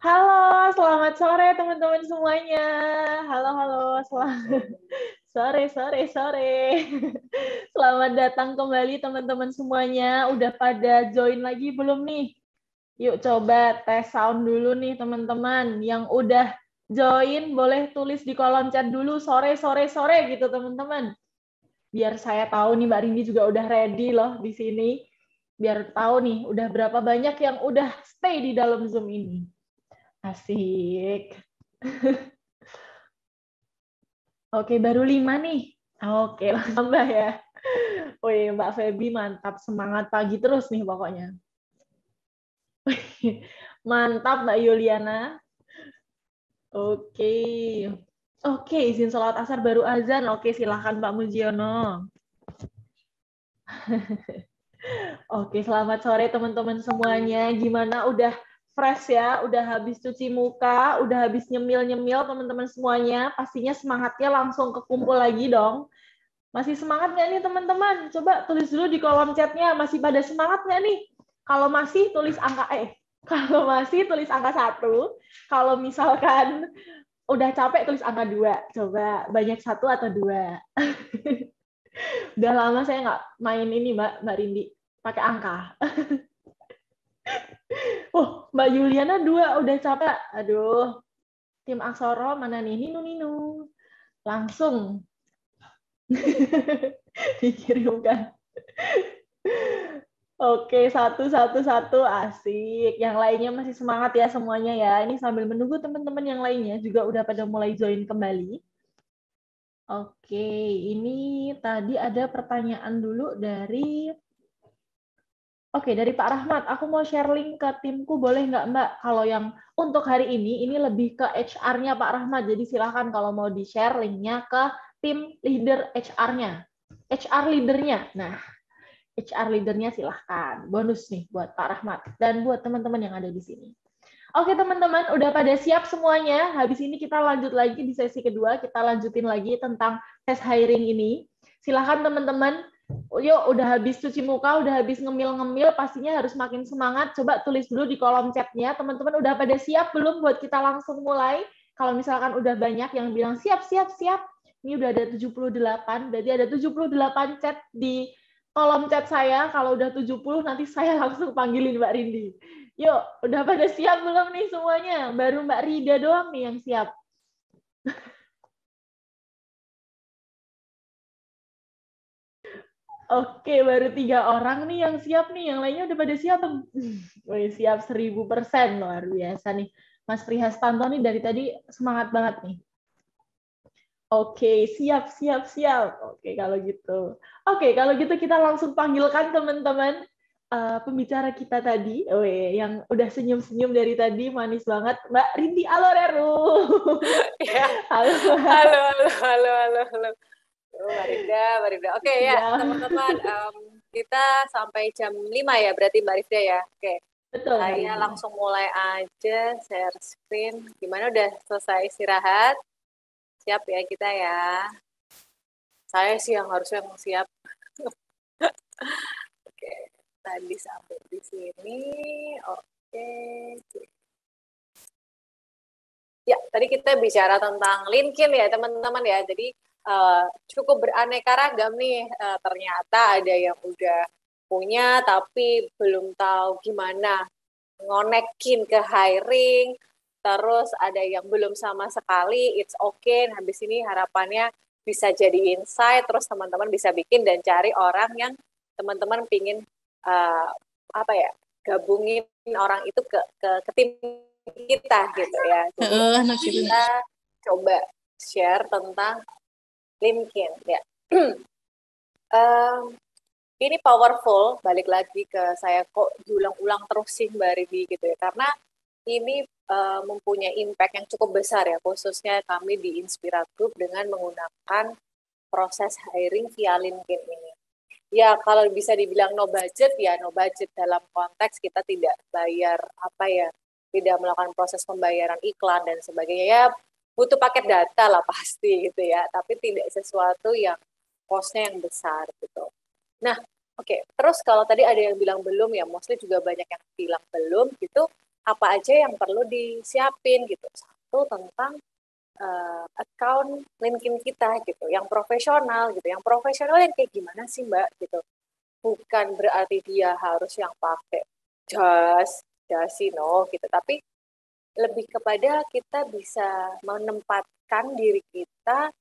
Halo, selamat sore teman-teman semuanya. Halo, halo, selamat sore. Selamat datang kembali teman-teman semuanya. Udah pada join lagi belum nih? Yuk coba tes sound dulu nih teman-teman. Yang udah join boleh tulis di kolom chat dulu sore gitu teman-teman. Biar saya tahu nih Mbak Rindi juga udah ready loh di sini. Biar tahu nih udah berapa banyak yang udah stay di dalam Zoom ini. Asik. Oke, baru 5 nih. Oke, tambah ya. Wih, Mbak Feby mantap. Semangat pagi terus nih pokoknya. Mantap, Mbak Yuliana. Oke. Oke, izin sholat asar baru azan. Oke, silahkan Pak Mujiono. Oke, selamat sore teman-teman semuanya. Gimana, udah fresh ya? Udah habis cuci muka? Udah habis nyemil-nyemil teman-teman semuanya? Pastinya semangatnya langsung kekumpul lagi dong. Masih semangat nggak nih teman-teman? Coba tulis dulu di kolom chatnya. Masih pada semangat nggak nih? Kalau masih tulis angka Kalau masih tulis angka 1. Kalau misalkan udah capek tulis angka 2. Coba banyak 1 atau 2. Udah lama saya nggak main ini Mbak Rindi. Pakai angka. Oh, Mbak Yuliana 2 udah capek. Aduh. Tim Aksoro mana nih? Ninu. Langsung. Dikirimkan. Oke, satu, asik. Yang lainnya masih semangat ya semuanya ya. Ini sambil menunggu teman-teman yang lainnya juga udah pada mulai join kembali. Oke, ini tadi ada pertanyaan dulu dari dari Pak Rahmat. Aku mau share link ke timku, boleh nggak Mbak? Kalau yang untuk hari ini lebih ke HR-nya Pak Rahmat. Jadi silakan kalau mau di-share linknya ke tim leader HR-nya. HR leader-nya. Nah, HR leader-nya silahkan. Bonus nih buat Pak Rahmat dan buat teman-teman yang ada di sini. Oke teman-teman, udah pada siap semuanya? Habis ini kita lanjut lagi di sesi kedua, kita lanjutin lagi tentang tes hiring ini. Silahkan teman-teman, yuk udah habis cuci muka, udah habis ngemil-ngemil, pastinya harus makin semangat. Coba tulis dulu di kolom chatnya, teman-teman udah pada siap belum buat kita langsung mulai? Kalau misalkan udah banyak yang bilang siap, ini udah ada 78, berarti ada 78 chat di kolom chat saya. Kalau udah 70 nanti saya langsung panggilin Mbak Rindi. Yuk, udah pada siap belum nih semuanya? Baru Mbak Rida doang nih yang siap. Oke, baru 3 orang nih yang siap nih. Yang lainnya udah pada siap. Wih, siap 1000%. Luar biasa nih. Mas Prihastanto nih dari tadi semangat banget nih. Oke, siap. Oke, kalau gitu. Oke, kalau gitu kita langsung panggilkan teman-teman pembicara kita tadi, yang udah senyum-senyum dari tadi, manis banget, Mbak Rindi Aloreru. Ya. Halo, Mbak. Halo. Mbak Rifda. Oke ya, teman-teman. Kita sampai jam 5 ya, berarti Mbak Rifda ya. Oke. Betul, Mbak Saya Rindi. langsung mulai aja share screen. Gimana, udah selesai istirahat? Siap ya kita ya. Saya sih yang harusnya yang siap. Oke. Tadi sampai di sini. Oke. Ya, tadi kita bicara tentang LinkedIn ya, teman-teman ya. Jadi cukup beraneka ragam nih. Ternyata ada yang udah punya tapi belum tahu gimana ngonekin ke hiring. Terus ada yang belum sama sekali, it's okay. Habis ini harapannya bisa jadi insight, terus teman-teman bisa bikin dan cari orang yang teman-teman pingin apa ya, gabungin orang itu ke tim kita gitu ya. Jadi kita coba share tentang LinkedIn ya. Ini powerful, balik lagi ke saya kok diulang-ulang terus sih Mbak Ridi gitu ya, karena ini mempunyai impact yang cukup besar ya, khususnya kami di Inspira Group dengan menggunakan proses hiring via LinkedIn ini. Ya kalau bisa dibilang no budget ya no budget, dalam konteks kita tidak bayar tidak melakukan proses pembayaran iklan dan sebagainya ya, butuh paket data lah pasti gitu ya, tapi tidak sesuatu yang cost-nya yang besar gitu. Nah, oke. Terus kalau tadi ada yang bilang belum ya, mostly juga banyak yang bilang belum gitu. apa aja yang perlu disiapin gitu. Satu tentang account LinkedIn kita gitu, yang profesional gitu. Yang profesional yang kayak gimana sih Mbak gitu. Bukan berarti dia harus yang pakai jasi no gitu, tapi lebih kepada kita bisa menempatkan diri kita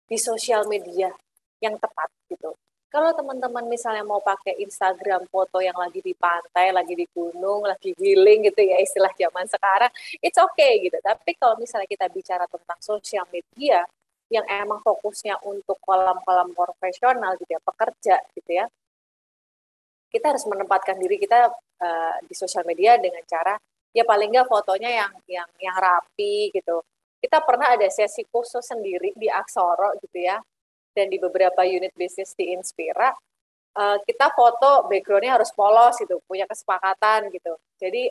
di sosial media yang tepat gitu. Kalau teman-teman misalnya mau pakai Instagram foto yang lagi di pantai, lagi di gunung, lagi healing gitu ya istilah zaman sekarang, it's okay gitu. Tapi kalau misalnya kita bicara tentang sosial media yang emang fokusnya untuk kolam-kolam profesional gitu ya, pekerja gitu ya, kita harus menempatkan diri kita di sosial media dengan cara ya paling nggak fotonya yang rapi gitu. Kita pernah ada sesi khusus sendiri di Aksoro gitu ya, dan di beberapa unit bisnis di Inspira, kita foto background-nya harus polos gitu, punya kesepakatan gitu. Jadi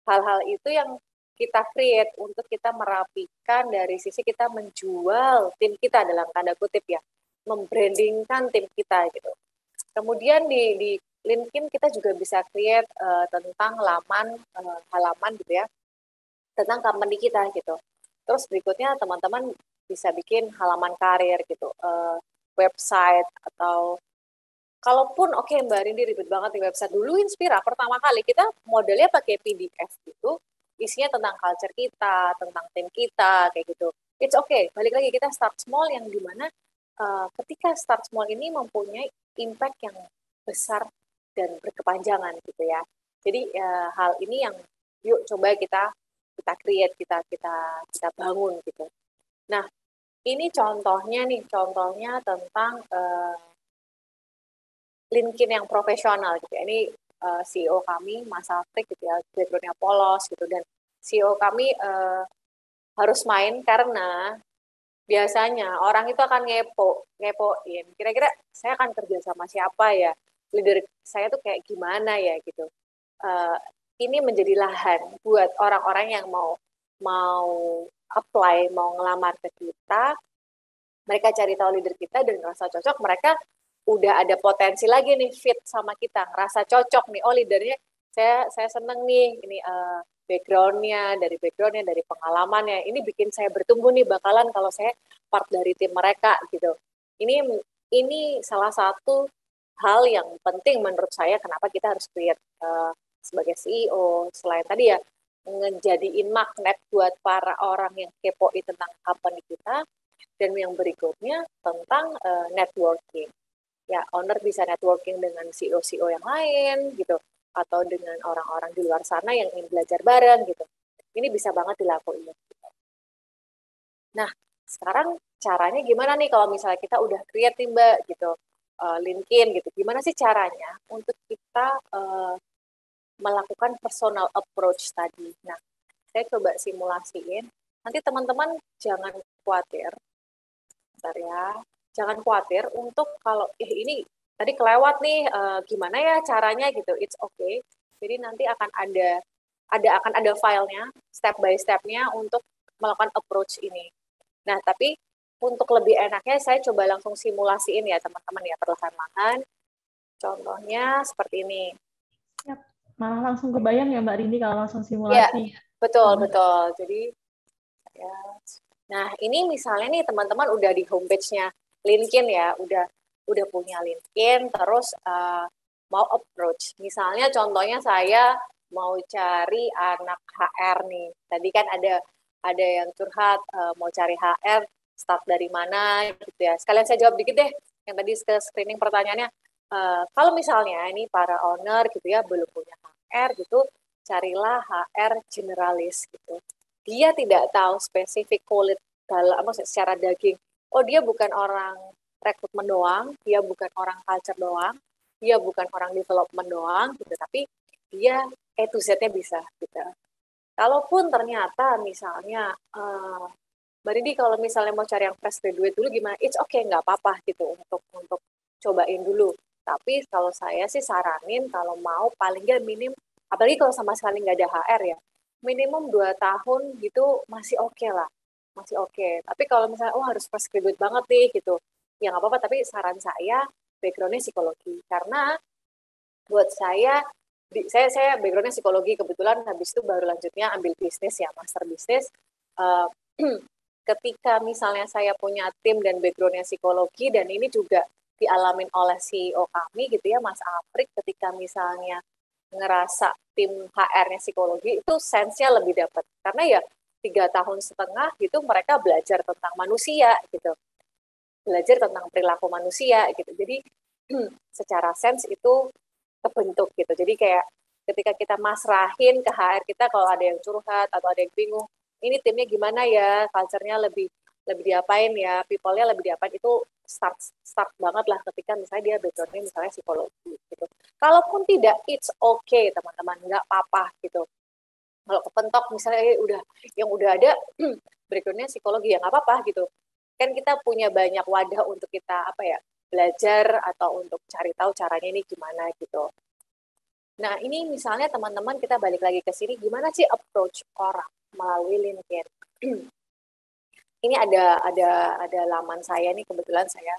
hal-hal itu yang kita create untuk kita merapikan dari sisi kita menjual tim kita dalam tanda kutip ya, membrandingkan tim kita gitu. Kemudian di LinkedIn kita juga bisa create tentang halaman gitu ya, tentang company kita gitu. Terus berikutnya teman-teman bisa bikin halaman karir gitu, website atau kalaupun oke Mbak Rindi ribet banget di website dulu Inspira pertama kali kita modelnya pakai PDF gitu, isinya tentang culture kita, tentang tim kita kayak gitu. It's okay, balik lagi kita start small yang dimana ketika start small ini mempunyai impact yang besar dan berkepanjangan gitu ya. Jadi hal ini yang yuk coba kita create, kita bangun gitu. Nah, ini contohnya tentang LinkedIn yang profesional gitu ya. Ini CEO kami, Mas Afrik gitu ya, background-nya polos gitu. Dan CEO kami harus main karena biasanya orang itu akan ngepoin. Kira-kira saya akan kerja sama siapa ya? Leader saya tuh kayak gimana ya gitu. Ini menjadi lahan buat orang-orang yang mau apply, mau ngelamar ke kita. Mereka cari tahu leader kita dan ngerasa cocok, mereka udah ada potensi lagi nih fit sama kita, ngerasa cocok nih, oh leadernya saya seneng nih, ini backgroundnya, dari pengalamannya, ini bikin saya bertumbuh nih bakalan kalau saya part dari tim mereka gitu. Ini salah satu hal yang penting menurut saya kenapa kita harus create sebagai CEO, selain tadi ya ngejadiin magnet buat para orang yang kepoin tentang company kita, dan yang berikutnya tentang networking. Ya, owner bisa networking dengan CEO-CEO yang lain gitu, atau dengan orang-orang di luar sana yang ingin belajar bareng gitu. Ini bisa banget dilakuin. Nah, sekarang caranya gimana nih kalau misalnya kita udah create nih Mbak gitu, LinkedIn gitu. Gimana sih caranya untuk kita melakukan personal approach tadi. Nah, saya coba simulasiin. Nanti teman-teman jangan khawatir, bentar ya, jangan khawatir untuk kalau ini tadi kelewat nih, gimana ya caranya gitu. It's okay. Jadi nanti akan ada filenya step by stepnya untuk melakukan approach ini. Nah, tapi untuk lebih enaknya saya coba langsung simulasiin ya teman-teman ya, perlahan-lahan. Contohnya seperti ini. Yap. Malah langsung kebayang ya Mbak Rindi kalau langsung Ya, simulasi. betul. Jadi, ya. Nah, ini misalnya nih teman-teman udah di homepage-nya LinkedIn ya, udah punya LinkedIn, terus mau approach. Misalnya contohnya saya mau cari anak HR nih. Tadi kan ada yang curhat mau cari HR, start dari mana gitu ya. Sekalian saya jawab dikit deh yang tadi screening pertanyaannya. Kalau misalnya ini para owner gitu ya belum punya HR gitu, carilah HR generalis gitu. Dia tidak tahu spesifik kulit dalam secara daging. Oh, dia bukan orang rekrutmen doang, dia bukan orang culture doang, dia bukan orang development doang gitu, tapi dia to Z-nya bisa gitu. Kalaupun ternyata misalnya Mbak Ridi kalau misalnya mau cari yang fresh graduate dulu gimana? It's okay, nggak apa-apa gitu untuk cobain dulu. Tapi kalau saya sih saranin kalau mau paling nggak minim, apalagi kalau sama sekali nggak ada HR ya, minimum 2 tahun gitu masih oke lah. Masih oke. Tapi kalau misalnya, oh harus fresh graduate banget nih gitu, ya nggak apa-apa. Tapi saran saya, background-nya psikologi. Karena buat saya, saya backgroundnya psikologi, kebetulan habis itu baru lanjutnya ambil bisnis ya, master bisnis. Uh, ketika misalnya saya punya tim dan backgroundnya psikologi, dan ini juga dialamin oleh CEO kami gitu ya, Mas Afrik, ketika misalnya ngerasa tim HR-nya psikologi itu sense-nya lebih dapat, karena ya 3,5 tahun gitu mereka belajar tentang manusia gitu, belajar tentang perilaku manusia gitu, jadi secara sense itu kebentuk gitu. Jadi kayak ketika kita masrahin ke HR kita kalau ada yang curhat atau ada yang bingung, ini timnya gimana ya, culture-nya lebih lebih diapain ya, people-nya lebih diapain, itu start banget lah ketika misalnya dia background-nya misalnya psikologi gitu. Kalaupun tidak, it's okay teman-teman, nggak apa-apa gitu. Kalau kepentok misalnya udah yang udah ada background-nya psikologi ya nggak apa-apa gitu. Kan kita punya banyak wadah untuk kita apa ya, belajar atau untuk cari tahu caranya ini gimana gitu. Nah, ini misalnya teman-teman kita balik lagi ke sini, gimana sih approach orang melalui LinkedIn? Ini ada laman saya nih, kebetulan saya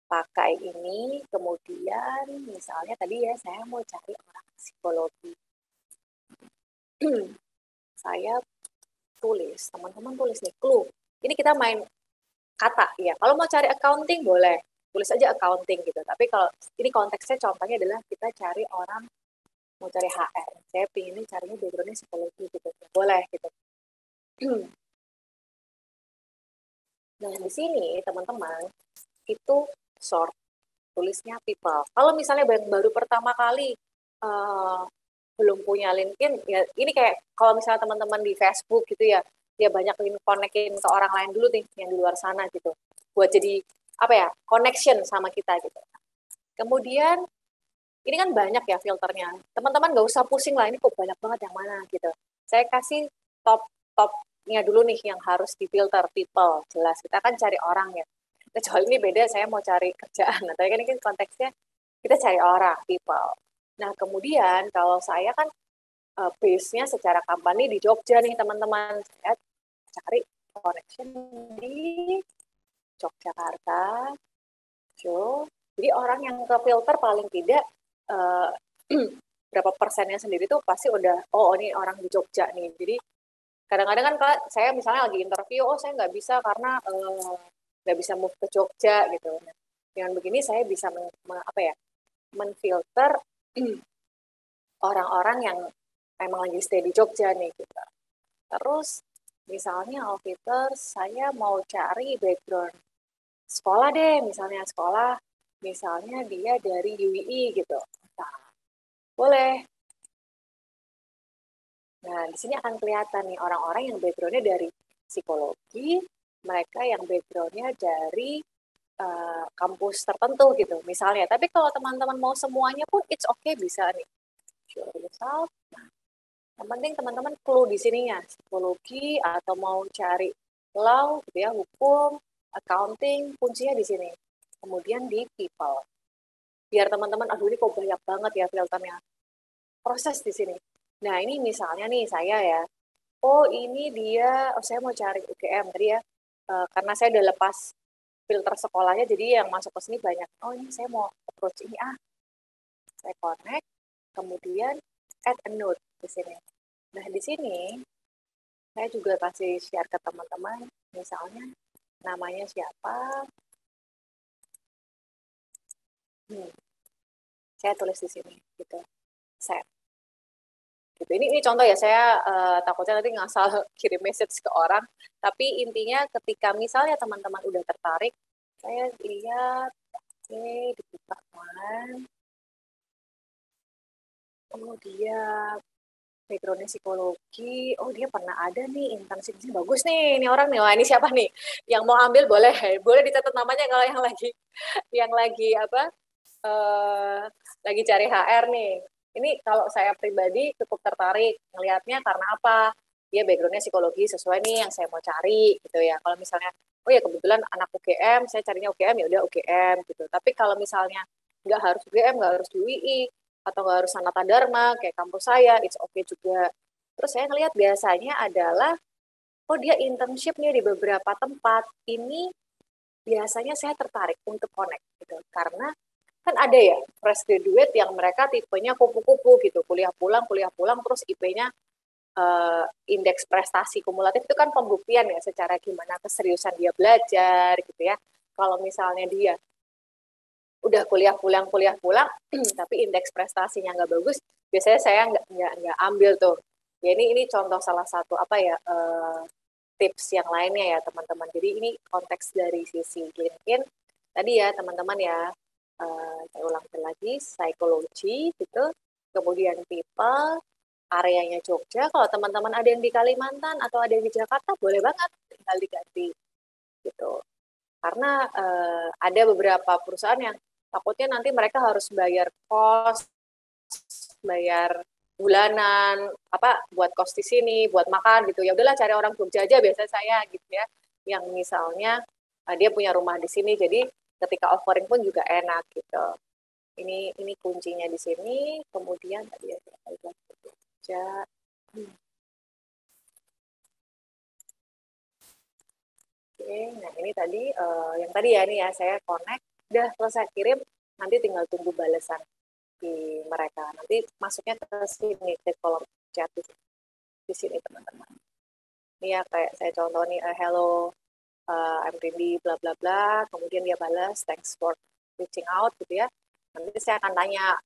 pakai ini, kemudian misalnya tadi ya saya mau cari orang psikologi. Saya tulis, teman-teman tulis nih, clue. Ini kita main kata ya. Kalau mau cari accounting boleh, tulis aja accounting gitu. Tapi kalau ini konteksnya contohnya adalah kita cari orang mau cari HR. Saya pinginnya carinya backgroundnya psikologi gitu. Boleh gitu. Nah, di sini teman-teman itu sort, tulisnya people. Kalau misalnya baru pertama kali belum punya LinkedIn, ya ini kayak kalau misalnya teman-teman di Facebook gitu ya, dia banyak konekin ke orang lain dulu nih yang di luar sana gitu, buat jadi apa ya, connection sama kita gitu. Kemudian ini kan banyak ya filternya, teman-teman nggak usah pusing lah ini kok banyak banget yang mana gitu. Saya kasih topnya dulu nih yang harus difilter, people, jelas kita kan cari orang ya. Kecuali ini beda, saya mau cari kerjaan. Nah, tadi kan ini konteksnya kita cari orang, people. Nah, kemudian kalau saya kan base-nya secara company di Jogja nih teman-teman. Saya cari connection di Yogyakarta, jadi orang yang ke filter paling tidak uh, berapa persennya sendiri tuh pasti udah, oh ini orang di Jogja nih. Jadi kadang-kadang kan kalau saya misalnya lagi interview, oh saya nggak bisa karena nggak bisa move ke Jogja gitu. Nah, dengan begini saya bisa apa ya, menfilter orang-orang yang emang lagi stay di Jogja nih gitu. Terus misalnya Alfiter, saya mau cari background sekolah deh, misalnya sekolah, misalnya dia dari UII gitu. Nah, boleh. Nah, di sini akan kelihatan nih orang-orang yang backgroundnya dari psikologi, mereka yang backgroundnya dari kampus tertentu gitu, misalnya. Tapi kalau teman-teman mau semuanya pun, it's okay, bisa nih. Show yourself. Nah, yang penting teman-teman clue di sininya, psikologi atau mau cari law gitu ya, hukum, accounting, kuncinya di sini. Kemudian di people. Biar teman-teman, aduh ini kok banyak banget ya filternya. Proses di sini. Nah, ini misalnya nih saya ya. Oh, ini dia, oh saya mau cari UGM tadi ya. Karena saya udah lepas filter sekolahnya, jadi yang masuk ke sini banyak. Oh, ini saya mau approach ini Saya connect, kemudian add a note di sini. Nah, di sini saya juga kasih share ke teman-teman, misalnya namanya siapa. Saya tulis di sini gitu. Set. Gitu. Ini contoh ya, saya takutnya nanti ngasal kirim message ke orang, tapi intinya ketika misalnya teman-teman udah tertarik, saya lihat, oke, dibuka kan. Oh, dia backgroundnya psikologi, oh dia pernah ada nih internship, bagus nih, ini orang nih, wah ini siapa nih, yang mau ambil boleh, boleh dicatat namanya kalau yang lagi apa, lagi cari HR nih. Ini kalau saya pribadi cukup tertarik ngelihatnya karena apa? Dia backgroundnya psikologi sesuai nih yang saya mau cari gitu ya. Kalau misalnya, oh ya kebetulan anak UGM, saya carinya UGM ya udah UGM gitu. Tapi kalau misalnya nggak harus UGM, nggak harus di UI, atau nggak harus Sanata Dharma kayak kampus saya, it's okay juga. Terus saya ngelihat biasanya adalah, oh dia internship nih di beberapa tempat. Ini biasanya saya tertarik untuk connect gitu. Karena kan ada ya fresh graduate yang mereka tipenya kupu-kupu gitu, kuliah pulang, terus IP-nya indeks prestasi kumulatif itu kan pembuktian ya secara gimana keseriusan dia belajar gitu ya. Kalau misalnya dia udah kuliah pulang, tapi indeks prestasinya nggak bagus, biasanya saya nggak ambil tuh. Ya ini contoh salah satu apa ya tips yang lainnya ya teman-teman. Jadi ini konteks dari sisi LinkedIn tadi ya teman-teman ya. Saya ulang lagi, psikologi gitu, kemudian people, areanya Jogja. Kalau teman-teman ada yang di Kalimantan atau ada yang di Jakarta, boleh banget tinggal diganti gitu. Karena ada beberapa perusahaan yang takutnya nanti mereka harus bayar kos, bayar bulanan, apa buat kos di sini, buat makan gitu. Ya udahlah cari orang Jogja aja biasa saya gitu ya. Yang misalnya dia punya rumah di sini, jadi ketika offering pun juga enak gitu. Ini kuncinya di sini. Kemudian tadi ya Jogja. Oke, nah ini tadi yang tadi ya nih ya saya connect, udah selesai kirim, nanti tinggal tunggu balasan di mereka. Nanti masuknya ke sini ke kolom chat di sini teman-teman. Ini ya kayak saya contoh nih hello I'm Rindy bla bla bla, kemudian dia balas thanks for reaching out gitu ya. Nanti saya akan tanya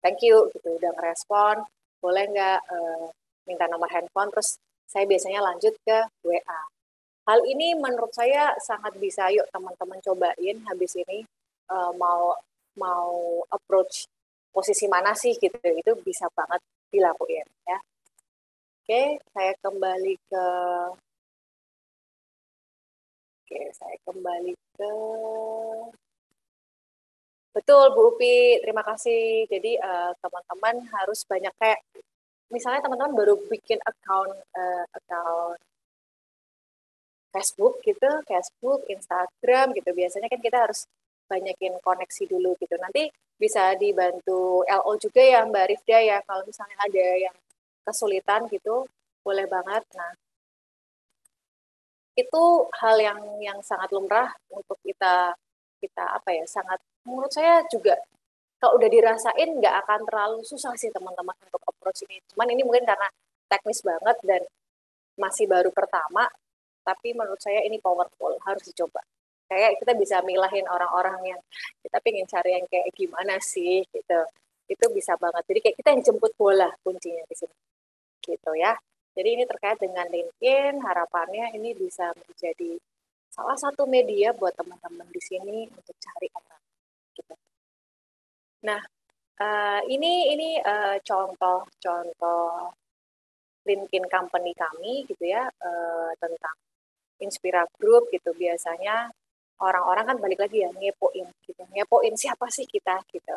thank you gitu udah ngerespon, boleh nggak minta nomor handphone, terus saya biasanya lanjut ke WA. Hal ini menurut saya sangat bisa, yuk teman-teman cobain habis ini mau approach posisi mana sih gitu, itu bisa banget dilakuin ya. Oke, saya kembali ke betul Bu Upi, terima kasih. Jadi teman-teman harus banyak kayak misalnya teman-teman baru bikin account Facebook gitu, Facebook, Instagram gitu. Biasanya kan kita harus banyakin koneksi dulu gitu. Nanti bisa dibantu LO juga ya Mbak Rifda ya. Kalau misalnya ada yang kesulitan gitu, boleh banget. Nah, itu hal yang sangat lumrah untuk kita apa ya, sangat menurut saya juga kalau udah dirasain nggak akan terlalu susah sih teman-teman untuk approach ini. Cuman ini mungkin karena teknis banget dan masih baru pertama, tapi menurut saya ini powerful, harus dicoba. Kayak kita bisa milahin orang-orang yang kita pengen cari yang kayak gimana sih gitu. Itu bisa banget. Jadi kayak kita yang jemput bola kuncinya di sini. Gitu ya. Jadi ini terkait dengan LinkedIn, harapannya ini bisa menjadi salah satu media buat teman-teman di sini untuk cari orang. Gitu. Nah, ini contoh-contoh LinkedIn company kami gitu ya tentang Inspira Group gitu. Biasanya orang-orang kan balik lagi ya ngepoin siapa sih kita gitu.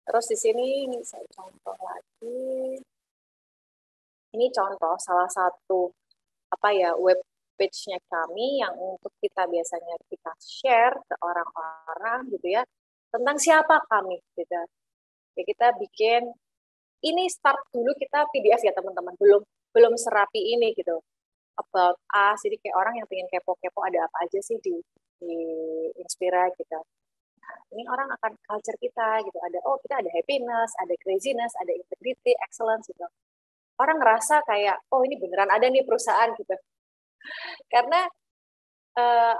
Terus di sini ini saya contoh lagi. Ini contoh salah satu apa ya web page-nya kami yang untuk kita biasanya kita share ke orang-orang gitu ya tentang siapa kami gitu. Ya kita bikin ini start dulu kita PDF ya teman-teman, belum serapi ini gitu. About us, jadi kayak orang yang pengen kepo-kepo ada apa aja sih di Inspira gitu. Nah, ini orang akan culture kita gitu. Kita ada happiness, ada craziness, ada integrity, excellence gitu. Orang ngerasa kayak ini beneran ada nih perusahaan gitu. Karena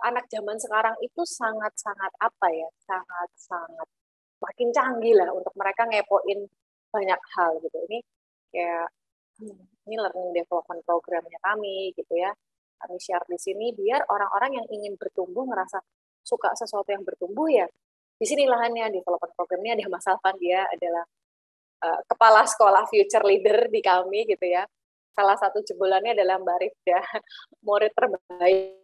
anak zaman sekarang itu sangat-sangat apa ya, sangat-sangat makin canggih lah untuk mereka ngepoin banyak hal gitu. Ini kayak ini learning development programnya kami gitu ya. Kami share di sini biar orang-orang yang ingin bertumbuh ngerasa suka sesuatu yang bertumbuh ya. Di sini lahannya development programnya ada Mas Alvan, dia adalah kepala sekolah future leader di kami gitu ya. Salah satu jebolannya adalah Mbak Rifda, murid terbaik.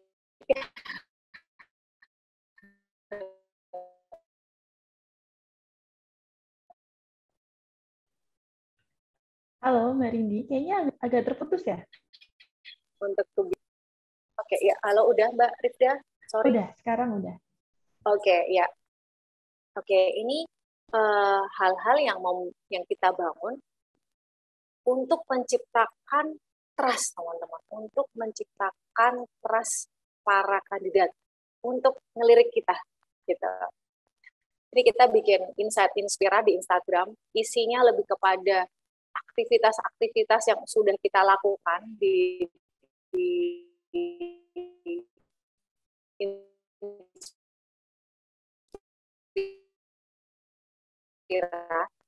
Halo Mbak Rindi, kayaknya agak terputus ya? Untuk tugas. Oke, ya. Halo, udah Mbak Rifda? Sorry. Udah, sekarang udah. Oke, ya. Oke, ini hal-hal yang kita bangun untuk menciptakan trust, teman-teman. Untuk menciptakan trust para kandidat untuk ngelirik kita, gitu. Ini kita bikin Insight Inspira di Instagram, isinya lebih kepada aktivitas-aktivitas yang sudah kita lakukan di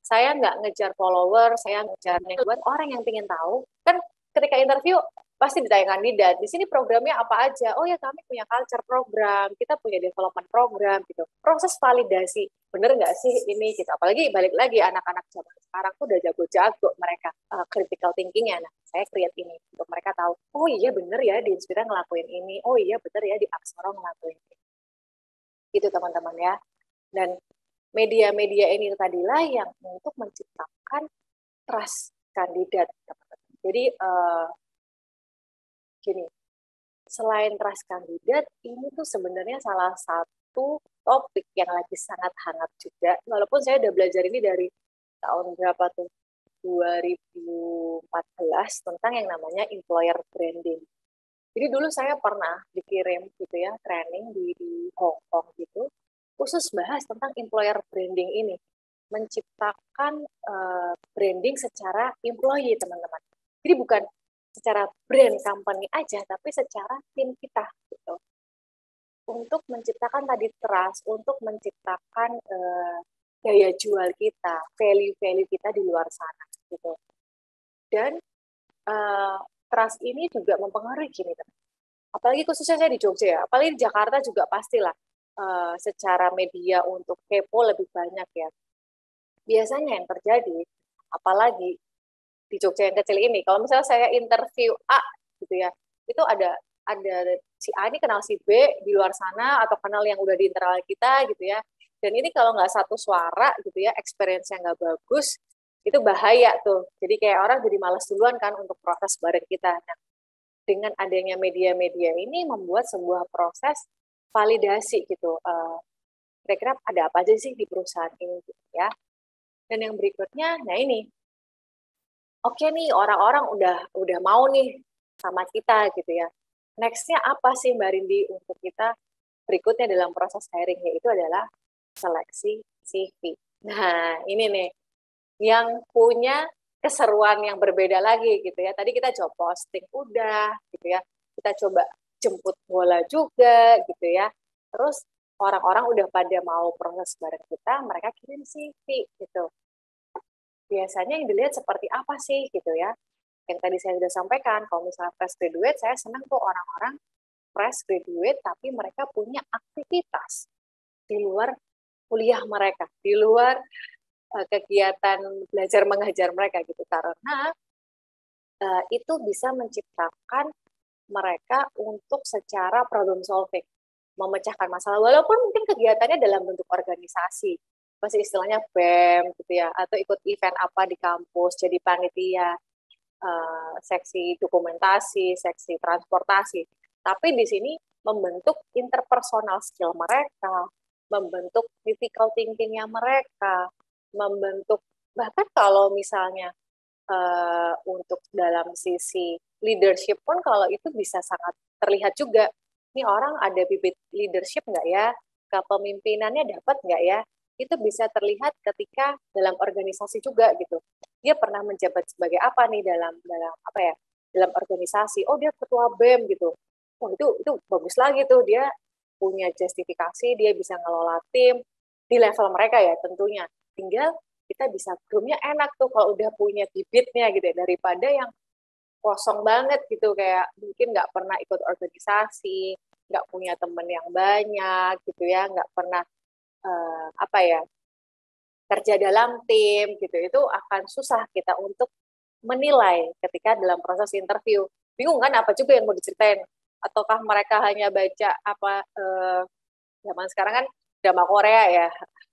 saya nggak ngejar follower, saya ngejar buat orang yang ingin tahu. Kan ketika interview pasti ditanya kandidat, di sini programnya apa aja? Oh ya, kami punya culture program, kita punya development program gitu. Proses validasi, bener nggak sih ini gitu. Apalagi balik lagi anak-anak zaman sekarang tuh udah jago-jago mereka critical thinking-nya. Nah, saya create ini untuk mereka tahu, oh iya bener ya di Inspira ngelakuin ini, oh iya bener ya di Aksara ngelakuin ini. Gitu teman-teman ya. Dan media-media ini tadilah yang untuk menciptakan trust kandidat. Jadi gini, selain trust kandidat, ini tuh sebenarnya salah satu topik yang lagi sangat hangat juga. Walaupun saya udah belajar ini dari tahun berapa tuh? 2014 tentang yang namanya employer branding. Jadi dulu saya pernah dikirim gitu ya, training di Hong Kong gitu, khusus bahas tentang employer branding ini. Menciptakan branding secara employee, teman-teman. Jadi bukan secara brand company aja, tapi secara tim kita gitu. Untuk menciptakan tadi trust, untuk menciptakan daya jual kita, value-value kita di luar sana gitu. Dan trust ini juga mempengaruhi gini, teman. Apalagi khususnya saya di Jogja ya, apalagi di Jakarta juga pastilah secara media untuk kepo lebih banyak ya. Biasanya yang terjadi, apalagi di Jogja yang kecil ini, kalau misalnya saya interview A gitu ya, itu ada si A ini kenal si B di luar sana atau kenal yang udah di internal kita gitu ya. Dan ini kalau nggak satu suara gitu ya, experience yang nggak bagus, itu bahaya tuh. Jadi kayak orang jadi malas duluan kan untuk proses bareng kita. Nah, dengan adanya media-media ini membuat sebuah proses validasi gitu. Kira-kira ada apa aja sih di perusahaan ini gitu ya. Dan yang berikutnya, nah ini, oke nih orang-orang udah mau nih sama kita gitu ya. Nextnya apa sih Mbak Rindi untuk kita berikutnya dalam proses hiring, yaitu adalah seleksi CV. Nah ini nih yang punya keseruan yang berbeda lagi gitu ya. Tadi kita job posting udah gitu ya. Kita coba jemput bola juga gitu ya. Terus orang-orang udah pada mau proses bareng kita, mereka kirim CV gitu. Biasanya yang dilihat seperti apa sih gitu ya. Yang tadi saya sudah sampaikan, kalau misalnya fresh graduate, saya senang tuh orang-orang fresh graduate tapi mereka punya aktivitas di luar kuliah mereka, di luar kegiatan belajar mengajar mereka gitu, karena itu bisa menciptakan mereka untuk secara problem solving, memecahkan masalah walaupun mungkin kegiatannya dalam bentuk organisasi, masih istilahnya BEM gitu ya, atau ikut event apa di kampus jadi panitia seksi dokumentasi, seksi transportasi, tapi di sini membentuk interpersonal skill mereka, membentuk critical thinking-nya mereka, membentuk bahkan kalau misalnya untuk dalam sisi leadership pun kalau itu bisa sangat terlihat juga. Ini orang ada bibit leadership nggak ya? Kepemimpinannya dapat nggak ya? Itu bisa terlihat ketika dalam organisasi juga gitu. Dia pernah menjabat sebagai apa nih dalam apa ya? Dalam organisasi. Oh, dia ketua BEM gitu. Oh, itu bagus lagi tuh, dia punya justifikasi, dia bisa ngelola tim di level mereka ya tentunya. Tinggal kita bisa groomnya enak tuh kalau udah punya bibitnya gitu ya, daripada yang kosong banget gitu, kayak mungkin nggak pernah ikut organisasi, nggak punya temen yang banyak gitu ya, nggak pernah apa ya, kerja dalam tim gitu. Itu akan susah kita untuk menilai ketika dalam proses interview. Bingung kan apa juga yang mau diceritain, ataukah mereka hanya baca apa zaman sekarang kan drama Korea ya,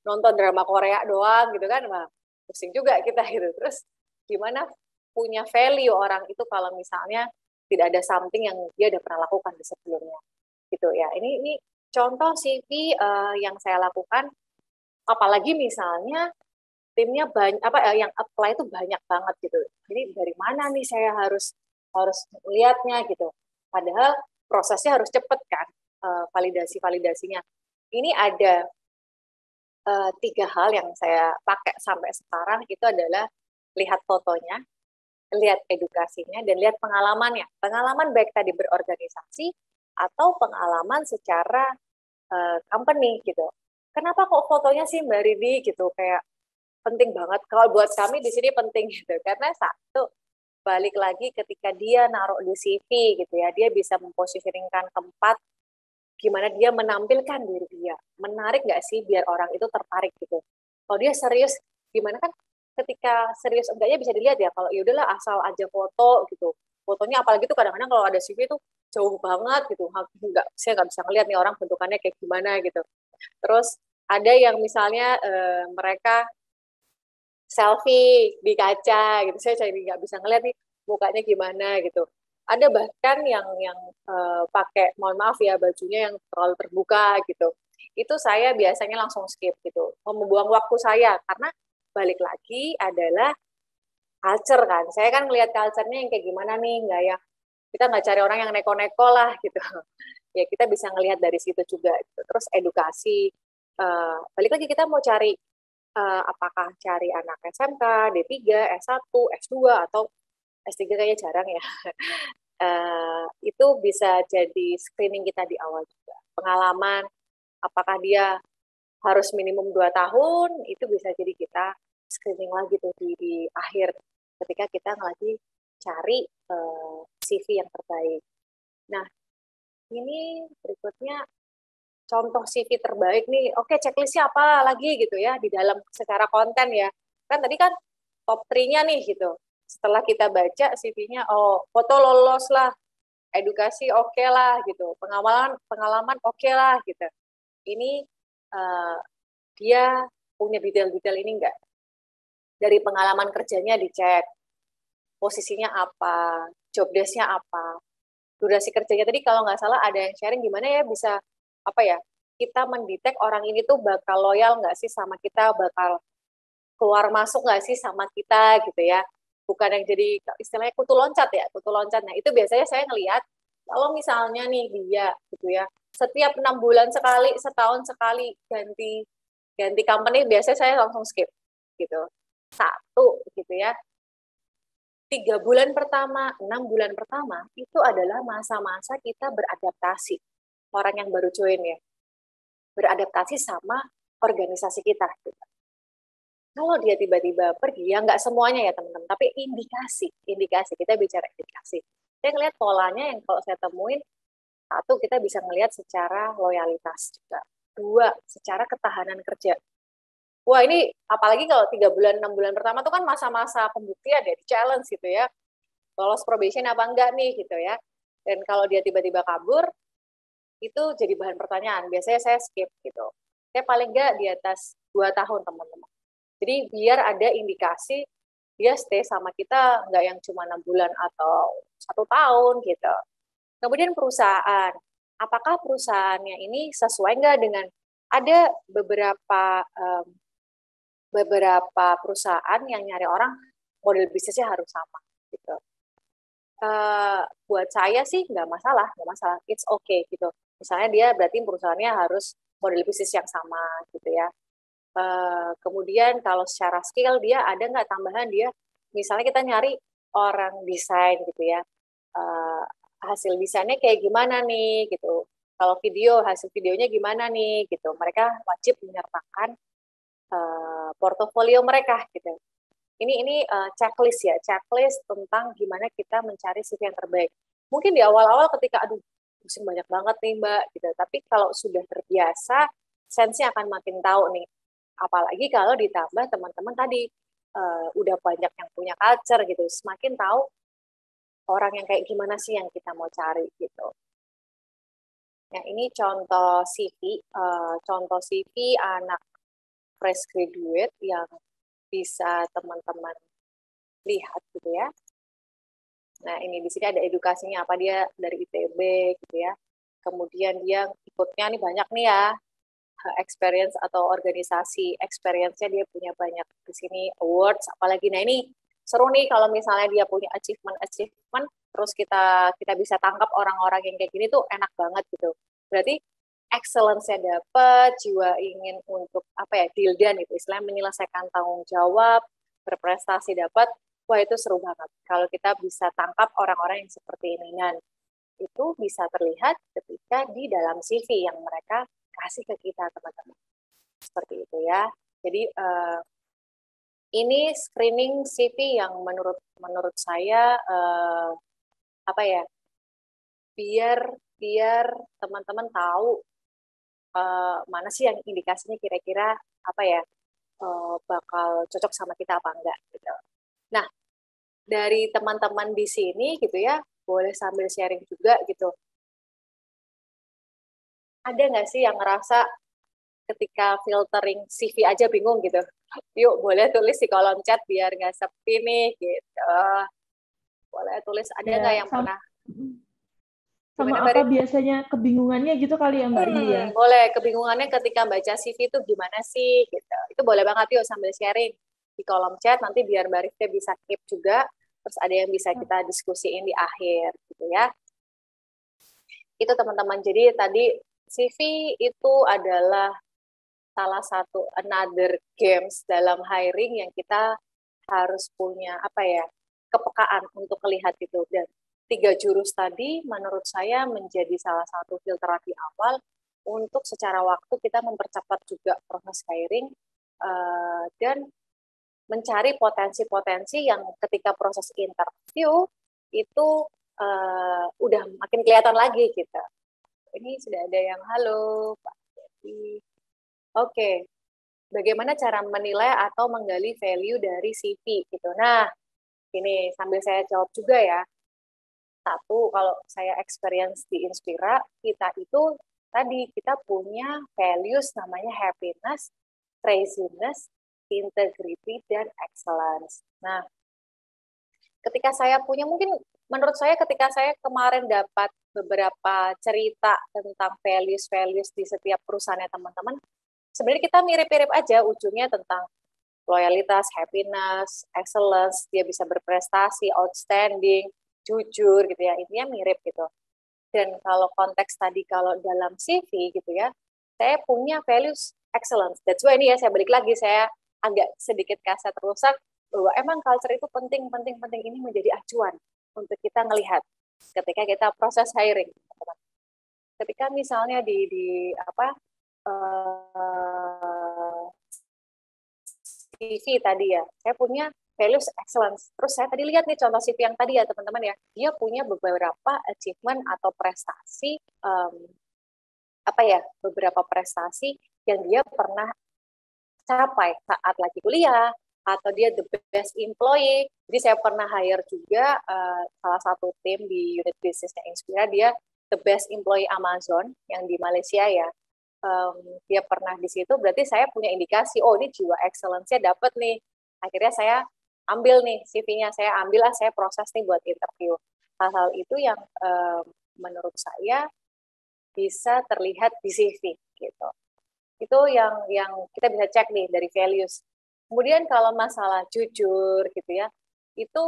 nonton drama Korea doang gitu kan, nah, pusing juga kita gitu. Terus gimana punya value orang itu kalau misalnya tidak ada something yang dia udah pernah lakukan di sebelumnya gitu ya. Ini contoh CV yang saya lakukan, apalagi misalnya timnya banyak apa yang apply itu banyak banget gitu. Jadi dari mana nih saya harus lihatnya gitu. Padahal prosesnya harus cepet kan, validasinya. Ini ada 3 hal yang saya pakai sampai sekarang itu adalah lihat fotonya, lihat edukasinya, dan lihat pengalamannya. Pengalaman baik tadi berorganisasi atau pengalaman secara company gitu. Kenapa kok fotonya sih Mbak Ridi gitu, kayak penting banget. Kalau buat kami di sini penting gitu, karena satu, balik lagi ketika dia naruh di CV gitu ya, dia bisa mempositioningkan tempat gimana dia menampilkan diri dia. Menarik nggak sih biar orang itu tertarik gitu. Kalau dia serius, gimana kan ketika serius enggaknya bisa dilihat ya. Kalau ya udahlah asal aja foto gitu. Fotonya apalagi tuh kadang-kadang kalau ada CV itu jauh banget gitu. Saya nggak bisa ngeliat nih orang bentukannya kayak gimana gitu. Terus ada yang misalnya mereka selfie di kaca gitu, saya jadi nggak bisa ngeliat nih mukanya gimana gitu. Ada bahkan yang pakai, mohon maaf ya, bajunya yang terlalu terbuka gitu. Itu saya biasanya langsung skip gitu, membuang waktu saya, karena balik lagi adalah culture kan. Saya kan melihat culture-nya yang kayak gimana nih, nggak ya, kita nggak cari orang yang neko-neko lah gitu. Ya kita bisa ngelihat dari situ juga gitu. Terus edukasi, balik lagi kita mau cari apakah cari anak SMK, D3, S1, S2, atau S3 kayaknya jarang ya. Itu bisa jadi screening kita di awal juga. Pengalaman, apakah dia harus minimum 2 tahun, itu bisa jadi kita screening lagi tuh di akhir ketika kita lagi cari CV yang terbaik. Nah, ini berikutnya contoh CV terbaik nih. Oke, checklistnya apa lagi gitu ya di dalam secara konten ya. Kan tadi kan top 3-nya nih gitu. Setelah kita baca CV-nya, oh foto lolos lah, edukasi oke lah gitu, pengalaman oke lah gitu. Ini dia punya detail-detail ini enggak? Dari pengalaman kerjanya dicek, posisinya apa, job desk-nya apa, durasi kerjanya tadi kalau nggak salah ada yang sharing gimana ya bisa apa ya, kita mendetek orang ini tuh bakal loyal nggak sih sama kita, bakal keluar masuk nggak sih sama kita gitu ya, bukan yang jadi istilahnya kutu loncat ya, kutu loncat. Nah itu biasanya saya ngelihat kalau misalnya nih dia gitu ya, setiap 6 bulan sekali, setahun sekali ganti ganti company, biasanya saya langsung skip gitu. Satu gitu ya, 3 bulan pertama, 6 bulan pertama, itu adalah masa-masa kita beradaptasi. Orang yang baru join ya, beradaptasi sama organisasi kita. Gitu. Kalau dia tiba-tiba pergi, ya nggak semuanya ya teman-teman, tapi indikasi, kita bicara indikasi. Saya ngelihat polanya yang kalau saya temuin, satu, kita bisa ngelihat secara loyalitas juga. Dua, secara ketahanan kerja. Wah ini apalagi kalau 3 bulan, 6 bulan pertama itu kan masa-masa pembuktian ya, di challenge gitu ya. Lolos probation apa enggak nih gitu ya. Dan kalau dia tiba-tiba kabur, itu jadi bahan pertanyaan. Biasanya saya skip gitu. Saya paling enggak di atas 2 tahun teman-teman. Jadi biar ada indikasi dia stay sama kita enggak yang cuma 6 bulan atau 1 tahun gitu. Kemudian perusahaan. Apakah perusahaannya ini sesuai enggak dengan, ada beberapa perusahaan yang nyari orang model bisnisnya harus sama gitu. Buat saya sih nggak masalah, it's okay gitu. Misalnya dia berarti perusahaannya harus model bisnis yang sama gitu ya. Kemudian kalau secara skill dia ada nggak tambahan, dia misalnya kita nyari orang desain gitu ya, hasil desainnya kayak gimana nih gitu. Kalau video, hasil videonya gimana nih gitu. Mereka wajib menyertakan portofolio mereka gitu. Ini checklist ya, checklist tentang gimana kita mencari CV yang terbaik. Mungkin di awal-awal ketika aduh pusing banyak banget nih Mbak gitu, tapi kalau sudah terbiasa, sense-nya akan makin tahu nih. Apalagi kalau ditambah teman-teman tadi udah banyak yang punya culture gitu, semakin tahu orang yang kayak gimana sih yang kita mau cari gitu. Nah ini contoh CV anak fresh graduate yang bisa teman-teman lihat gitu ya. Nah, ini di sini ada edukasinya apa, dia dari ITB gitu ya. Kemudian dia ikutnya nih banyak nih ya, experience atau organisasi experience-nya dia punya banyak di sini, awards apalagi. Nah, ini seru nih kalau misalnya dia punya achievement terus kita bisa tangkap orang-orang yang kayak gini tuh enak banget gitu. Berarti excellence-nya dapat, jiwa ingin untuk dildan itu istilahnya menyelesaikan tanggung jawab, berprestasi dapat, wah itu seru banget. Kalau kita bisa tangkap orang-orang yang seperti ini, dan itu bisa terlihat ketika di dalam CV yang mereka kasih ke kita, teman-teman. Seperti itu ya. Jadi ini screening CV yang menurut saya biar teman-teman tahu mana sih yang indikasinya kira-kira bakal cocok sama kita apa enggak gitu. Nah, dari teman-teman di sini gitu ya, boleh sambil sharing juga gitu. Ada nggak sih yang ngerasa ketika filtering CV aja bingung gitu? Yuk, boleh tulis di kolom chat biar nggak sepi nih gitu. Boleh tulis, ada nggak yang pernah? Sama apa biasanya kebingungannya gitu kali ya Mbak Indi ya? Boleh, kebingungannya ketika baca CV itu gimana sih gitu. Itu boleh banget yuk sambil sharing di kolom chat, nanti biar Mbak Rifda bisa keep juga, terus ada yang bisa kita diskusiin di akhir gitu ya. Itu teman-teman, jadi tadi CV itu adalah salah satu another games dalam hiring yang kita harus punya kepekaan untuk melihat itu. Dan 3 jurus tadi menurut saya menjadi salah satu filterasi awal untuk secara waktu kita mempercepat juga proses hiring dan mencari potensi-potensi yang ketika proses interview itu udah makin kelihatan lagi gitu. Ini sudah ada yang halo Pak Dedi. Oke. Bagaimana cara menilai atau menggali value dari CV gitu. Nah, ini sambil saya jawab juga ya. Satu, kalau saya experience di Inspira, kita itu tadi kita punya values namanya happiness, craziness, integrity, dan excellence. Nah, ketika saya punya, mungkin menurut saya ketika saya kemarin dapat beberapa cerita tentang values-values di setiap perusahaannya teman-teman, sebenarnya kita mirip-mirip aja ujungnya tentang loyalitas, happiness, excellence, dia bisa berprestasi, outstanding, jujur gitu ya, intinya mirip gitu. Dan kalau konteks tadi kalau dalam CV gitu ya, saya punya values excellence. That's why ini ya saya balik lagi, saya agak sedikit kaset rusak bahwa emang culture itu penting ini menjadi acuan untuk kita melihat ketika kita proses hiring. Ketika misalnya di CV tadi ya, saya punya values excellence. Terus saya tadi lihat nih contoh CV yang tadi ya teman-teman ya, dia punya beberapa achievement atau prestasi beberapa prestasi yang dia pernah capai saat lagi kuliah, atau dia the best employee. Jadi saya pernah hire juga salah satu tim di unit bisnisnya Inspira, dia the best employee Amazon yang di Malaysia ya. Dia pernah di situ, berarti saya punya indikasi, oh ini jiwa excellence-nya dapat nih. Akhirnya saya ambil nih CV-nya, saya proses nih buat interview. Hal-hal itu yang menurut saya bisa terlihat di CV gitu. Itu yang kita bisa cek nih dari values. Kemudian kalau masalah jujur gitu ya, itu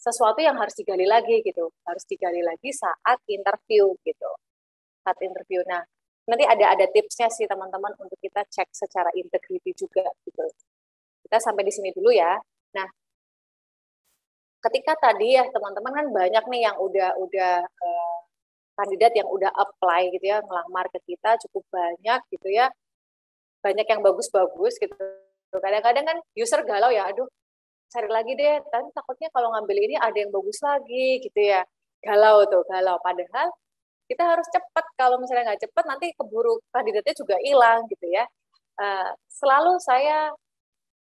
sesuatu yang harus digali lagi gitu, harus digali lagi saat interview gitu. Saat interview. Nah, nanti ada tipsnya sih teman-teman untuk kita cek secara integrity juga gitu. Kita sampai di sini dulu ya. Nah, ketika tadi ya teman-teman kan banyak nih yang udah kandidat yang udah apply gitu ya, ngelamar ke kita cukup banyak gitu ya. Banyak yang bagus-bagus gitu. Kadang-kadang kan user galau ya, aduh cari lagi deh, tapi takutnya kalau ngambil ini ada yang bagus lagi gitu ya. Galau tuh, galau. Padahal kita harus cepat, kalau misalnya nggak cepat nanti keburu kandidatnya juga hilang gitu ya. Selalu saya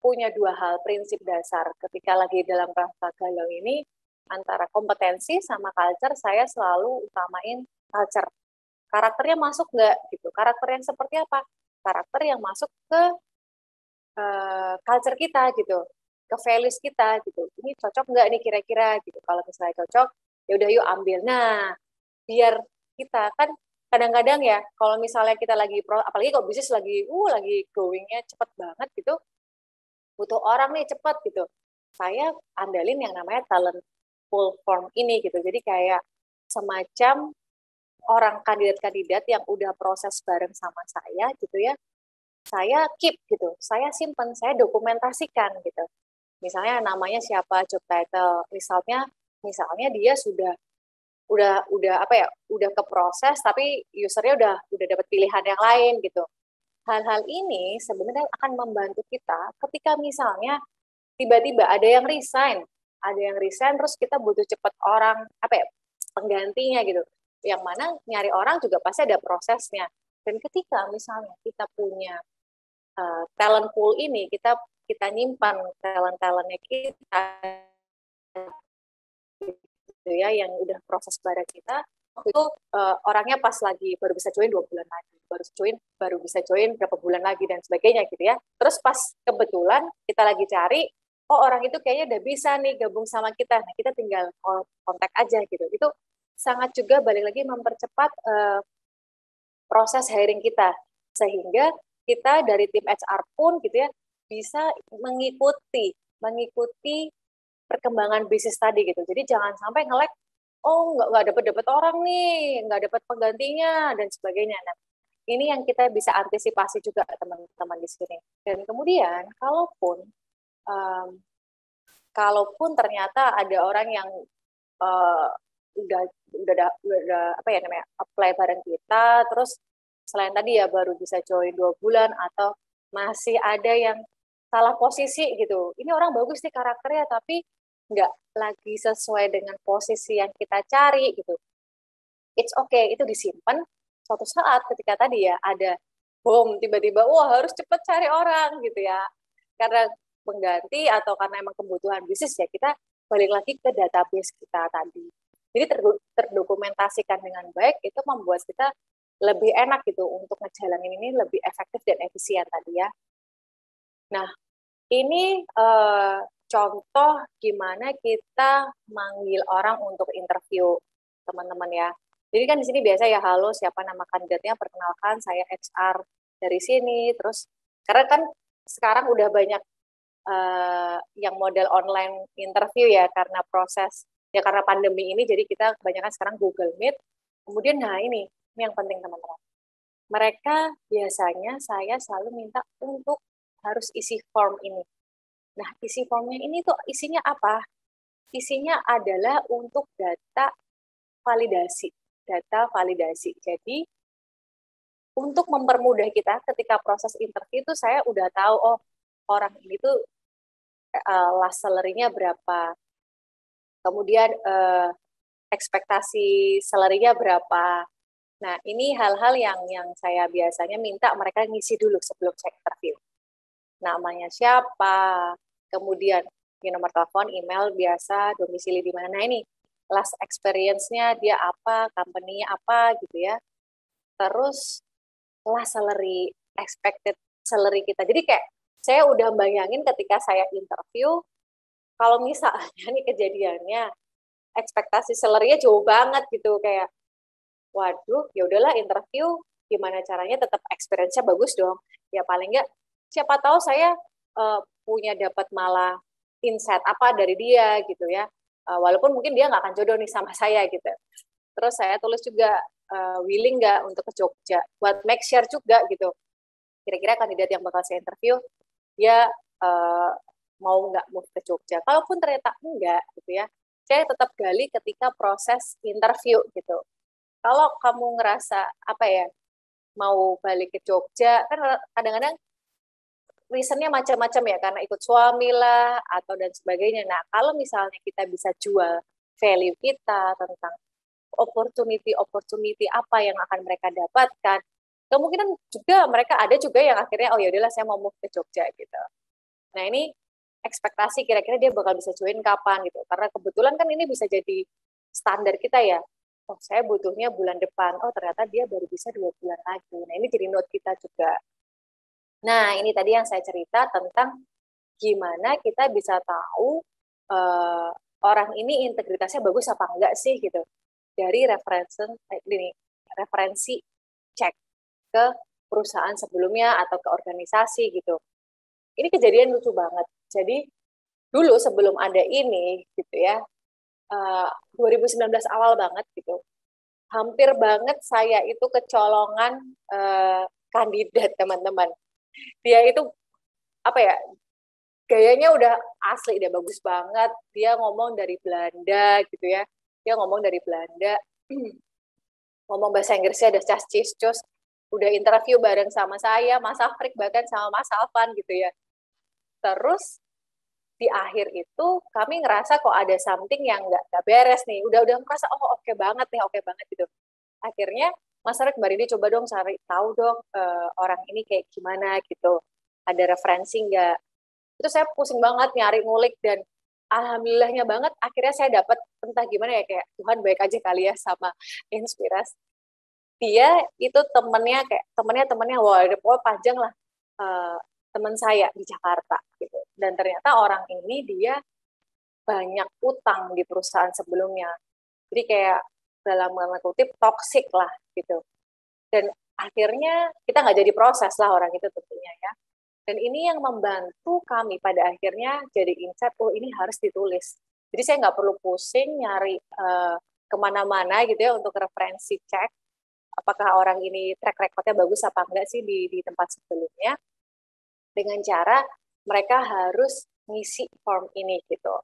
punya 2 hal prinsip dasar ketika lagi dalam rasa galau ini, antara kompetensi sama culture. Saya selalu utamain culture, karakternya masuk nggak gitu, karakter yang seperti apa, karakter yang masuk ke culture kita gitu, ke values kita gitu, ini cocok nggak nih kira-kira gitu. Kalau misalnya cocok, ya udah yuk ambil. Nah, biar kita kan kadang-kadang ya kalau misalnya kita lagi apalagi kalau bisnis lagi going-nya cepet banget gitu, butuh orang nih cepet gitu, saya andalin yang namanya talent pool form ini gitu. Jadi kayak semacam orang kandidat-kandidat yang udah proses bareng sama saya gitu ya, saya keep gitu, saya simpen, saya dokumentasikan gitu. Misalnya namanya siapa, job title, misalnya dia udah apa ya, udah ke proses tapi usernya udah dapat pilihan yang lain gitu. Hal-hal ini sebenarnya akan membantu kita ketika misalnya tiba-tiba ada yang resign terus kita butuh cepat orang apa ya penggantinya gitu. Yang mana nyari orang juga pasti ada prosesnya. Dan ketika misalnya kita punya talent pool ini, kita nyimpan talent-talentnya kita gitu ya yang udah proses bareng kita itu orangnya pas lagi baru bisa join 2 bulan lagi, baru bisa join berapa bulan lagi dan sebagainya gitu ya. Terus pas kebetulan kita lagi cari, oh orang itu kayaknya udah bisa nih gabung sama kita, nah kita tinggal kontak aja gitu. Itu sangat juga balik lagi mempercepat proses hiring kita, sehingga kita dari tim HR pun gitu ya bisa mengikuti perkembangan bisnis tadi gitu. Jadi jangan sampai nge-lag, oh nggak dapat orang nih, nggak dapat penggantinya dan sebagainya. Nah, ini yang kita bisa antisipasi juga teman-teman di sini. Dan kemudian um, kalaupun ternyata ada orang yang uh, udah apa ya namanya apply bareng kita, terus selain tadi ya baru bisa join 2 bulan atau masih ada yang salah posisi gitu. Ini orang bagus nih karakternya tapi nggak lagi sesuai dengan posisi yang kita cari gitu. It's okay, itu disimpan. Suatu saat ketika tadi ya ada boom tiba-tiba wah harus cepet cari orang gitu ya. Karena pengganti atau karena emang kebutuhan bisnis ya kita balik lagi ke database kita tadi. Jadi terdokumentasikan dengan baik itu membuat kita lebih enak gitu untuk ngejalanin ini lebih efektif dan efisien tadi ya. Nah, ini contoh gimana kita manggil orang untuk interview teman-teman ya. Jadi kan di sini biasa ya, halo siapa nama kandidatnya, perkenalkan saya HR dari sini. Terus karena kan sekarang udah banyak yang model online interview ya karena pandemi ini jadi kita kebanyakan sekarang Google Meet. Kemudian nah ini yang penting teman-teman. Mereka biasanya saya selalu minta untuk harus isi form ini. Nah, isi formnya ini tuh isinya apa? Isinya adalah untuk data validasi. Jadi, untuk mempermudah kita ketika proses interview itu saya udah tahu, oh orang ini tuh last salary-nya berapa, kemudian ekspektasi salary-nya berapa. Nah, ini hal-hal yang saya biasanya minta mereka ngisi dulu sebelum saya interview. Namanya siapa, kemudian nomor telepon, email biasa, domisili di mana. Nah ini last experience-nya dia apa, company-nya apa gitu ya. Terus last salary, expected salary kita. Jadi kayak saya udah bayangin ketika saya interview, kalau misalnya nih kejadiannya ekspektasi salary-nya jauh banget gitu kayak waduh, ya udahlah interview gimana caranya tetap experience-nya bagus dong. Ya paling enggak siapa tahu saya punya dapat malah insight apa dari dia gitu ya. Walaupun mungkin dia nggak akan jodoh nih sama saya gitu. Terus saya tulis juga willing nggak untuk ke Jogja buat make sure juga gitu. Kira-kira kandidat yang bakal saya interview dia mau nggak move ke Jogja. Kalaupun ternyata enggak gitu ya, saya tetap gali ketika proses interview gitu. Kalau kamu ngerasa apa ya mau balik ke Jogja kan kadang-kadang reasonnya macam-macam ya karena ikut suami lah atau dan sebagainya. Nah kalau misalnya kita bisa jual value kita tentang opportunity apa yang akan mereka dapatkan, kemungkinan juga mereka ada juga yang akhirnya oh ya udahlah saya mau move ke Jogja gitu. Nah ini ekspektasi kira-kira dia bakal bisa join kapan gitu. Karena kebetulan kan ini bisa jadi standar kita ya. Oh saya butuhnya bulan depan. Oh ternyata dia baru bisa 2 bulan lagi. Nah ini jadi note kita juga. Nah, ini tadi yang saya cerita tentang gimana kita bisa tahu orang ini integritasnya bagus apa enggak sih gitu. Dari referensi cek ke perusahaan sebelumnya atau ke organisasi gitu. Ini kejadian lucu banget. Jadi dulu sebelum ada ini gitu ya, 2019 awal banget gitu, hampir banget saya itu kecolongan kandidat teman-teman. Dia itu apa ya, gayanya udah asli, dia bagus banget. Dia ngomong dari Belanda gitu ya. Dia ngomong dari Belanda. Ngomong bahasa Inggrisnya udah cas-cis-cus. Udah interview bareng sama saya, Mas Afrik, bahkan sama Mas Alvan gitu ya. Terus di akhir itu kami ngerasa kok ada something yang nggak beres nih. Udah merasa oke banget nih, oke banget gitu. Akhirnya Mas Afrik, Mbak Rini coba dong cari tahu dong orang ini kayak gimana gitu. Ada referensi nggak? Itu saya pusing banget nyari ngulik, dan alhamdulillahnya banget akhirnya saya dapat, entah gimana ya, kayak Tuhan baik aja kali ya sama inspirasi. Dia itu temennya wah pokoknya panjang lah, teman saya di Jakarta gitu. Dan ternyata orang ini dia banyak utang di perusahaan sebelumnya. Jadi kayak dalam tanda kutip toksik lah gitu. Dan akhirnya kita nggak jadi proses lah orang itu tentunya ya. Dan ini yang membantu kami pada akhirnya jadi insight, ini harus ditulis. Jadi saya nggak perlu pusing nyari kemana-mana gitu ya untuk referensi cek apakah orang ini track recordnya bagus apa enggak sih di tempat sebelumnya, dengan cara mereka harus ngisi form ini gitu.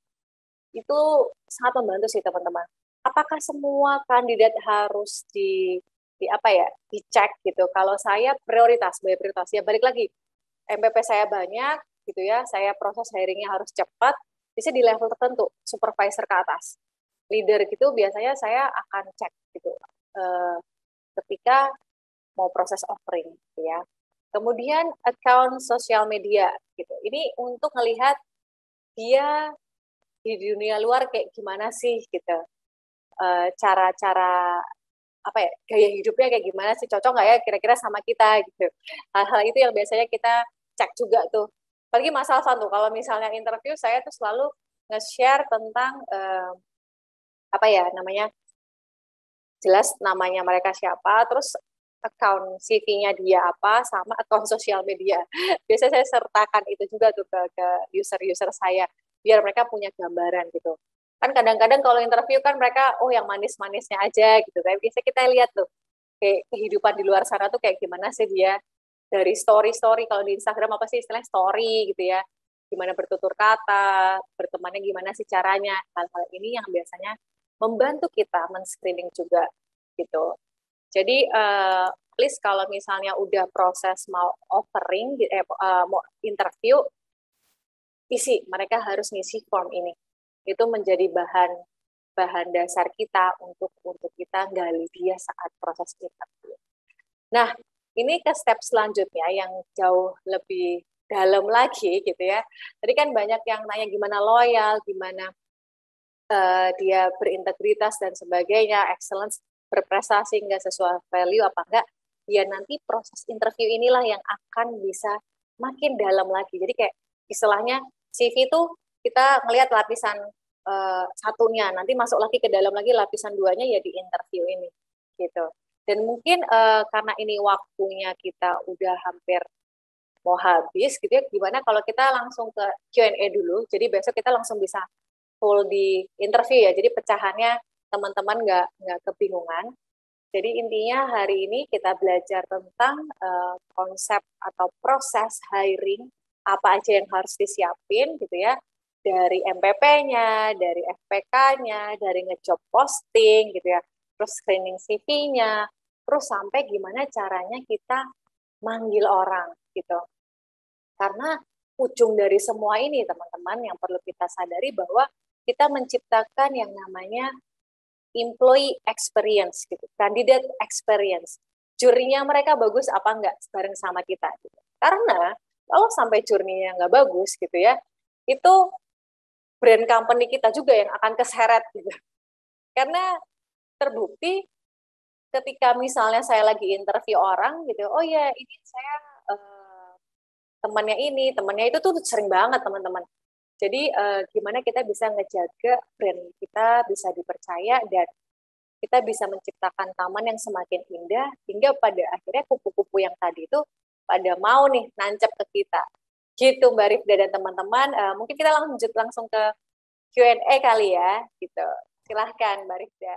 Itu sangat membantu sih teman-teman. Apakah semua kandidat harus dicek gitu? Kalau saya prioritas ya balik lagi, MPP saya banyak gitu ya, saya proses hiringnya harus cepat, bisa di level tertentu, supervisor ke atas. Leader gitu biasanya saya akan cek gitu ketika mau proses offering gitu ya. Kemudian account sosial media gitu. Ini untuk melihat dia di dunia luar kayak gimana sih gitu. Cara-cara gaya hidupnya kayak gimana sih, cocok nggak ya kira-kira sama kita gitu. Hal-hal itu yang biasanya kita cek juga tuh. Apalagi Mas Alvan tuh, kalau misalnya interview saya tuh selalu nge-share tentang jelas namanya mereka siapa, terus account CV-nya dia apa, sama account sosial media. Biasanya saya sertakan itu juga tuh ke user-user saya, biar mereka punya gambaran gitu. Kan kadang-kadang kalau interview kan mereka, yang manis-manisnya aja gitu. Tapi biasanya kita lihat tuh, kayak kehidupan di luar sana tuh kayak gimana sih dia. Dari story-story, kalau di Instagram apa sih istilah story gitu ya. Gimana bertutur kata, bertemannya gimana sih caranya. Hal-hal ini yang biasanya membantu kita men-screening juga gitu. Jadi please kalau misalnya udah proses mau offering, mau interview, mereka harus ngisi form ini. Itu menjadi bahan dasar kita untuk kita gali dia saat proses interview. Nah, ini ke step selanjutnya yang jauh lebih dalam lagi gitu ya. Tadi kan banyak yang nanya gimana loyal, gimana dia berintegritas dan sebagainya, excellence, berprestasi nggak sesuai value apa enggak. Ya nanti proses interview inilah yang akan bisa makin dalam lagi. Jadi kayak istilahnya CV itu kita ngelihat lapisan satunya, nanti masuk lagi ke dalam lagi lapisan duanya ya di interview ini gitu. Dan mungkin karena ini waktunya kita udah hampir mau habis gitu ya, gimana kalau kita langsung ke Q&A dulu, jadi besok kita langsung bisa full di interview ya, jadi pecahannya teman-teman nggak kebingungan. Jadi intinya hari ini kita belajar tentang konsep atau proses hiring, apa aja yang harus disiapin gitu ya, dari MPP-nya, dari FPK-nya, dari ngejob posting gitu ya, terus screening CV-nya, terus sampai gimana caranya kita manggil orang gitu. Karena ujung dari semua ini teman-teman yang perlu kita sadari bahwa kita menciptakan yang namanya employee experience gitu, candidate experience. Jurninya mereka bagus apa enggak bareng sama kita gitu. Karena kalau sampai jurninya nggak bagus gitu ya, itu brand company kita juga yang akan keseret gitu. Karena terbukti ketika misalnya saya lagi interview orang gitu, oh ya ini saya temannya itu tuh sering banget teman-teman. Jadi gimana kita bisa ngejaga brand kita bisa dipercaya dan kita bisa menciptakan taman yang semakin indah hingga pada akhirnya kupu-kupu yang tadi itu pada mau nih nancep ke kita. Gitu Mbak Rifda dan teman-teman. Mungkin kita langsung ke Q&A kali ya gitu. Silahkan Mbak Rifda.